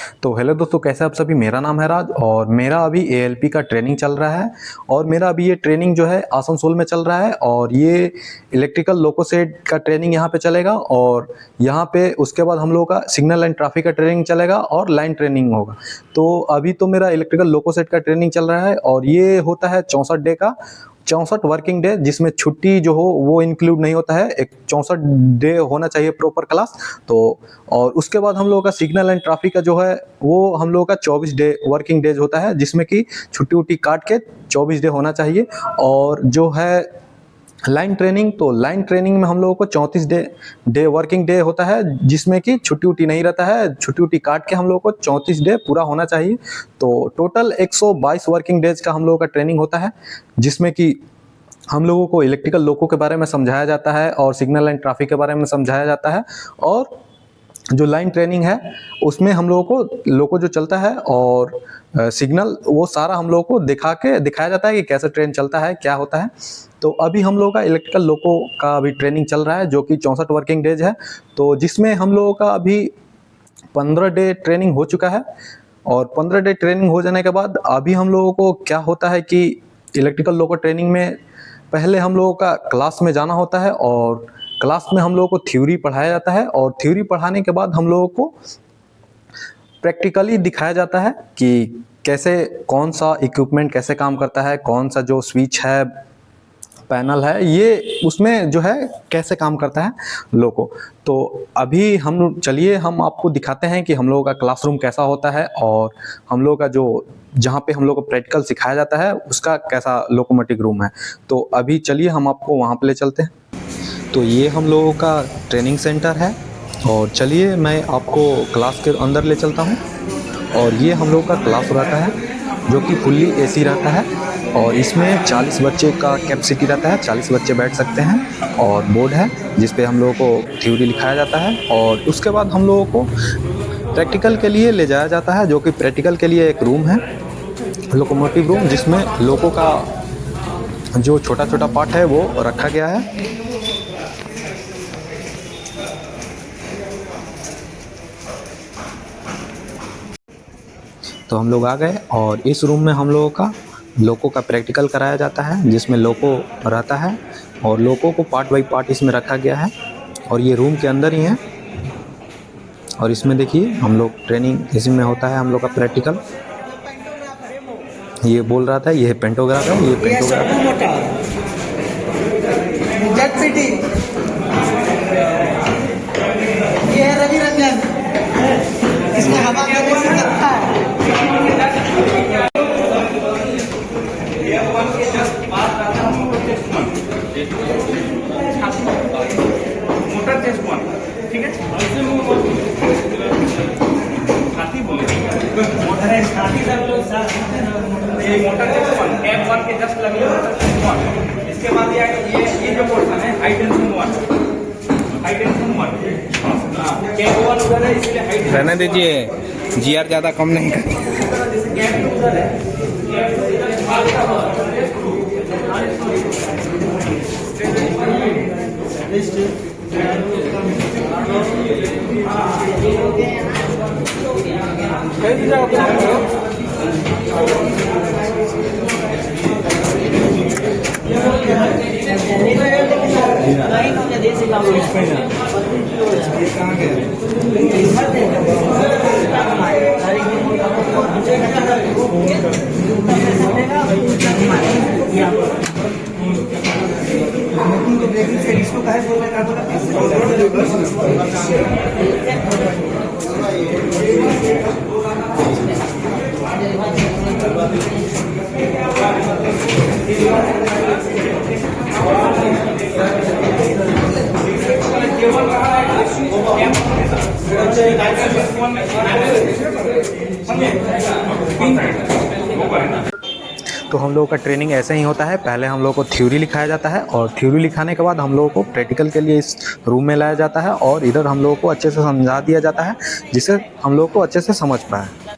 तो हेलो दोस्तों, कैसे आप सभी। मेरा नाम है राज और मेरा अभी एएलपी का ट्रेनिंग चल रहा है। और मेरा अभी ये ट्रेनिंग जो है आसनसोल में चल रहा है और ये इलेक्ट्रिकल लोकोसेट का ट्रेनिंग यहाँ पे चलेगा। और यहाँ पे उसके बाद हम लोगों का सिग्नल एंड ट्रैफिक का ट्रेनिंग चलेगा और लाइन ट्रेनिंग होगा। तो अभी तो मेरा इलेक्ट्रिकल लोकोसेट का ट्रेनिंग चल रहा है और ये होता है 64 डे का, 64 वर्किंग डे, जिसमें छुट्टी जो हो वो इंक्लूड नहीं होता है। एक 64 डे होना चाहिए प्रॉपर क्लास। तो और उसके बाद हम लोगों का सिग्नल एंड ट्रैफिक का जो है वो हम लोगों का 24 डे वर्किंग डेज होता है, जिसमें कि छुट्टी उट्टी काट के 24 डे होना चाहिए। और जो है लाइन ट्रेनिंग, तो लाइन ट्रेनिंग में हम लोगों को 34 डे वर्किंग डे होता है, जिसमें कि छुट्टी उट्टी नहीं रहता है। छुट्टी उट्टी काट के हम लोगों को 34 डे पूरा होना चाहिए। तो टोटल 122 वर्किंग डेज का हम लोगों का ट्रेनिंग होता है, जिसमें कि हम लोगों को इलेक्ट्रिकल लोको के बारे में समझाया जाता है और सिग्नल एंड ट्रैफिक के बारे में समझाया जाता है। और जो लाइन ट्रेनिंग है उसमें हम लोगों को लोको जो चलता है और सिग्नल, वो सारा हम लोगों को दिखाया जाता है कि कैसे ट्रेन चलता है, क्या होता है। तो अभी हम लोगों का इलेक्ट्रिकल लोको का अभी ट्रेनिंग चल रहा है, जो कि 64 वर्किंग डेज है। तो जिसमें हम लोगों का अभी 15 डे ट्रेनिंग हो चुका है। और 15 डे ट्रेनिंग हो जाने के बाद अभी हम लोगों को क्या होता है कि इलेक्ट्रिकल लोको ट्रेनिंग में पहले हम लोगों का क्लास में जाना होता है और क्लास में हम लोगों को थ्योरी पढ़ाया जाता है। और थ्योरी पढ़ाने के बाद हम लोगों को प्रैक्टिकली दिखाया जाता है कि कैसे कौन सा इक्विपमेंट कैसे काम करता है, कौन सा जो स्विच है, पैनल है, ये उसमें जो है कैसे काम करता है लोको। तो अभी चलिए हम आपको दिखाते हैं कि हम लोगों का क्लासरूम कैसा होता है और हम लोगों का जो जहाँ पे हम लोग को प्रैक्टिकल सिखाया जाता है उसका कैसा लोकोमोटिव रूम है। तो अभी चलिए हम आपको वहाँ पे ले चलते हैं। तो ये हम लोगों का ट्रेनिंग सेंटर है और चलिए मैं आपको क्लास के अंदर ले चलता हूँ। और ये हम लोगों का क्लास रहता है जो कि फुल्ली एसी रहता है और इसमें 40 बच्चे का कैपेसिटी रहता है, 40 बच्चे बैठ सकते हैं। और बोर्ड है जिस पे हम लोगों को थ्योरी लिखाया जाता है और उसके बाद हम लोगों को प्रैक्टिकल के लिए ले जाया जाता है, जो कि प्रैक्टिकल के लिए एक रूम है, लोकोमोटिव रूम, जिसमें लोको का जो छोटा छोटा पार्ट है वो रखा गया है। तो हम लोग आ गए और इस रूम में हम लोगों का लोको का प्रैक्टिकल कराया जाता है, जिसमें लोको रहता है और लोको को पार्ट बाई पार्ट इसमें रखा गया है। और ये रूम के अंदर ही है। और इसमें देखिए हम लोग ट्रेनिंग इसी में होता है, हम लोग का प्रैक्टिकल। ये बोल रहा था, ये पेंटोग्राफ है, ये पेंटोग्राफ है। ये है रवि रंजन, इसमें हवा करने से लगता है। मोटर टेस्ट वन, ठीक है। ये motor test one, cap one के जस्ट लगे मोटर टेस्ट वन। इसके बाद ये जो पोर्शन है high tension one, high tension one, cap one उधर है, इसलिए हाई टेंशन। रहने दीजिए, जीआर ज़्यादा कम नहीं कर। कैप उधर है, इसको काहे बोल रहे तो हम लोगों का ट्रेनिंग ऐसे ही होता है। पहले हम लोगों को थ्योरी लिखाया जाता है और थ्योरी लिखाने के बाद हम लोगों को प्रैक्टिकल के लिए इस रूम में लाया जाता है और इधर हम लोगों को अच्छे से समझा दिया जाता है, जिससे हम लोगों को अच्छे से समझ पाए।